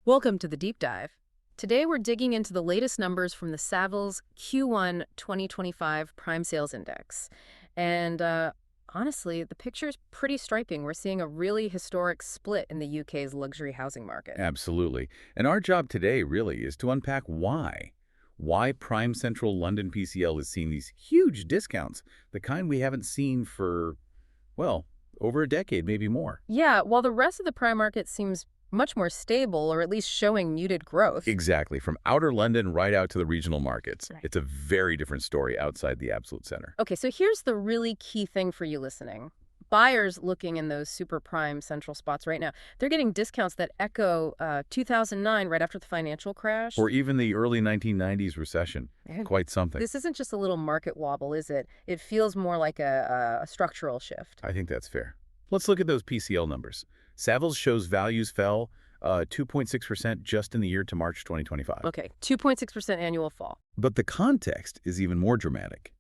Welcome to the deep dive. Today we're digging into the latest numbers from the Savills Q1 2025 Prime Sales Index. And honestly, the picture's pretty striking. We're seeing a really historic split in the UK's luxury housing market. Absolutely. And our job today really is to unpack why. Why prime central London PCL is seeing these huge discounts, the kind we haven't seen for, well, over a decade, maybe more. Yeah, while the rest of the prime market seems much more stable, or at least showing muted growth. Exactly. From outer London right out to the regional markets. Right. It's a very different story outside the absolute center. Okay, so here's the really key thing for you listening. Buyers looking in those super prime central spots right now, they're getting discounts that echo 2009, right after the financial crash. Or even the early 1990s recession. Yeah. Quite something. This isn't just a little market wobble, is it? It feels more like a structural shift. I think that's fair. Let's look at those PCL numbers. Savills shows values fell 2.6% just in the year to March 2025. Okay, 2.6% annual fall. But the context is even more dramatic.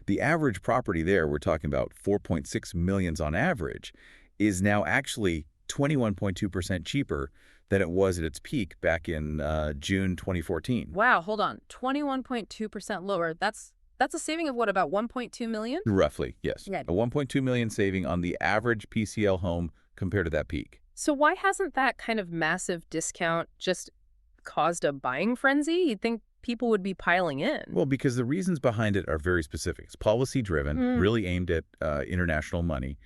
The average property there, we're talking about 4.6 million on average, is now actually 21.2% cheaper than it was at its peak back in June 2014. Wow, hold on. 21.2% lower. That's a saving of what, about 1.2 million? Roughly, yes. Yeah. A 1.2 million saving on the average PCL home compared to that peak. So why hasn't that kind of massive discount just caused a buying frenzy? You'd think people would be piling in. Well, because the reasons behind it are very specific. It's policy-driven, really aimed at international money.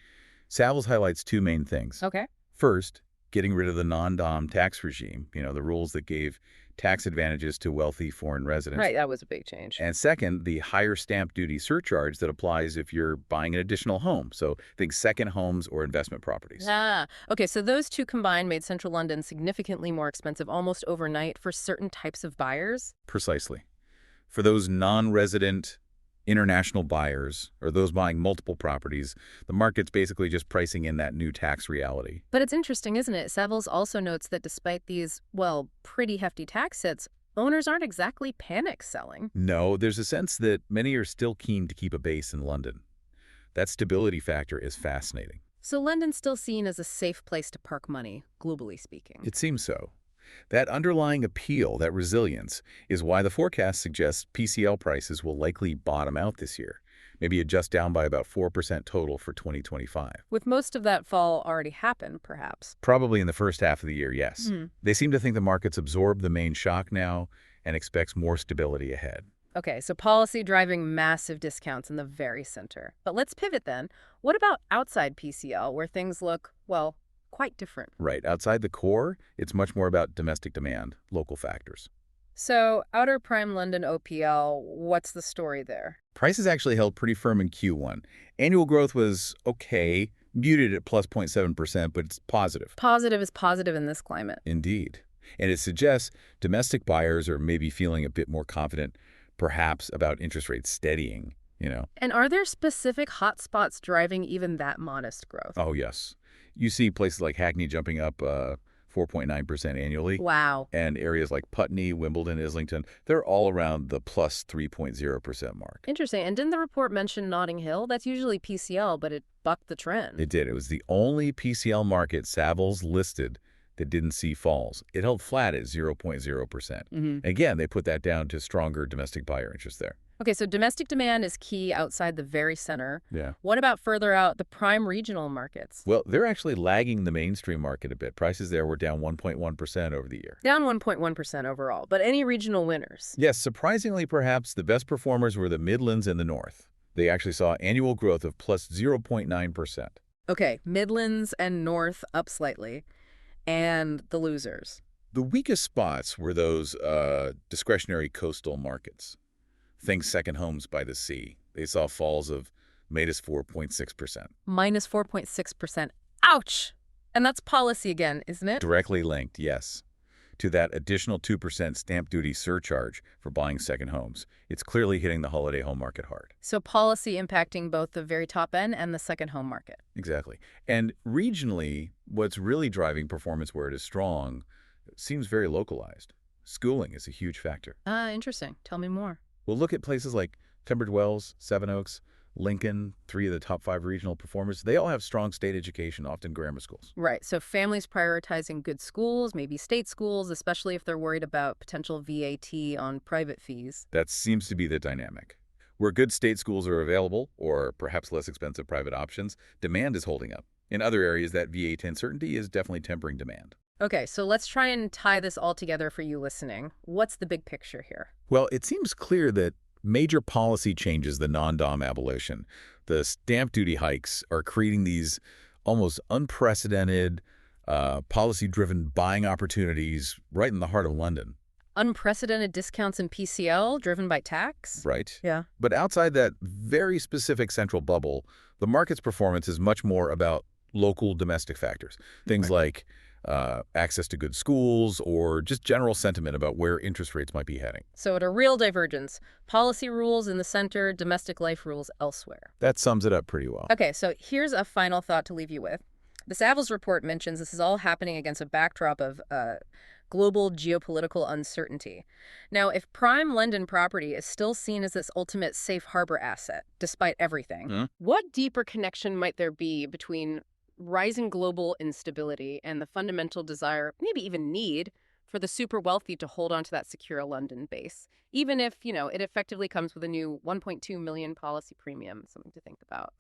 Savills highlights two main things. Okay. First, getting rid of the non-dom tax regime, the rules that gave tax advantages to wealthy foreign residents. Right, that was a big change. And second, the higher stamp duty surcharge that applies if you're buying an additional home. So think second homes or investment properties. Okay, so those two combined made central London significantly more expensive almost overnight for certain types of buyers. Precisely. For those non-resident international buyers or those buying multiple properties, the market's basically just pricing in that new tax reality. But it's interesting, isn't it? Savills also notes that despite these, well, pretty hefty tax hits, owners aren't exactly panic selling. No, there's a sense that many are still keen to keep a base in London. That stability factor is fascinating. So London's still seen as a safe place to park money, globally speaking. It seems so. That underlying appeal, that resilience, is why the forecast suggests PCL prices will likely bottom out this year, maybe adjust down by about 4% total for 2025. With most of that fall already happened, perhaps. Probably in the first half of the year, yes. They seem to think the market's absorbed the main shock now and expects more stability ahead. Okay, so policy driving massive discounts in the very center. But let's pivot then. What about outside PCL, where things look, well, quite different? Right. Outside the core, it's much more about domestic demand, local factors. So outer prime London OPL, what's the story there? Prices actually held pretty firm in Q1. Annual growth was okay, muted at plus 0.7%, but it's positive. Positive is positive in this climate. Indeed. And it suggests domestic buyers are maybe feeling a bit more confident, perhaps about interest rates steadying. And are there specific hotspots driving even that modest growth? Oh, yes. You see places like Hackney jumping up 4.9% annually. Wow. And areas like Putney, Wimbledon, Islington, they're all around the plus 3.0% mark. Interesting. And didn't the report mention Notting Hill? That's usually PCL, but it bucked the trend. It did. It was the only PCL market Savills listed that didn't see falls. It held flat at 0.0%. Again, they put that down to stronger domestic buyer interest there. Okay, so domestic demand is key outside the very center. Yeah. What about further out, the prime regional markets? Well, they're actually lagging the mainstream market a bit. Prices there were down 1.1% over the year. Down 1.1% overall, but any regional winners? Yes, surprisingly, perhaps, the best performers were the Midlands and the North. They actually saw annual growth of plus 0.9%. Okay, Midlands and North up slightly, and the losers. The weakest spots were those discretionary coastal markets. Think second homes by the sea. They saw falls of minus 4.6%. Minus 4.6%. Ouch! And that's policy again, isn't it? Directly linked, yes, to that additional 2% stamp duty surcharge for buying second homes. It's clearly hitting the holiday home market hard. So policy impacting both the very top end and the second home market. Exactly. And regionally, what's really driving performance where it is strong seems very localized. Schooling is a huge factor. Interesting. Tell me more. We'll look at places like Tunbridge Wells, Sevenoaks. Lincoln, 3 of the top 5 regional performers, they all have strong state education, often grammar schools. Right. So families prioritizing good schools, maybe state schools, especially if they're worried about potential VAT on private fees. That seems to be the dynamic. Where good state schools are available, or perhaps less expensive private options, demand is holding up. In other areas, that VAT uncertainty is definitely tempering demand. Okay, so let's try and tie this all together for you listening. What's the big picture here? Well, it seems clear that major policy changes, the non-dom abolition, the stamp duty hikes, are creating these almost unprecedented, policy-driven buying opportunities right in the heart of London. Unprecedented discounts in PCL driven by tax? Right. Yeah. But outside that very specific central bubble, the market's performance is much more about local domestic factors. Things Right. like access to good schools or just general sentiment about where interest rates might be heading. So at a real divergence, policy rules in the center, domestic life rules elsewhere. That sums it up pretty well. Okay, so here's a final thought to leave you with. The Savills report mentions this is all happening against a backdrop of global geopolitical uncertainty. Now, if prime London property is still seen as this ultimate safe harbor asset, despite everything, what deeper connection might there be between rising global instability and the fundamental desire, maybe even need, for the super wealthy to hold on to that secure London base, even if, it effectively comes with a new 1.2 million policy premium, something to think about.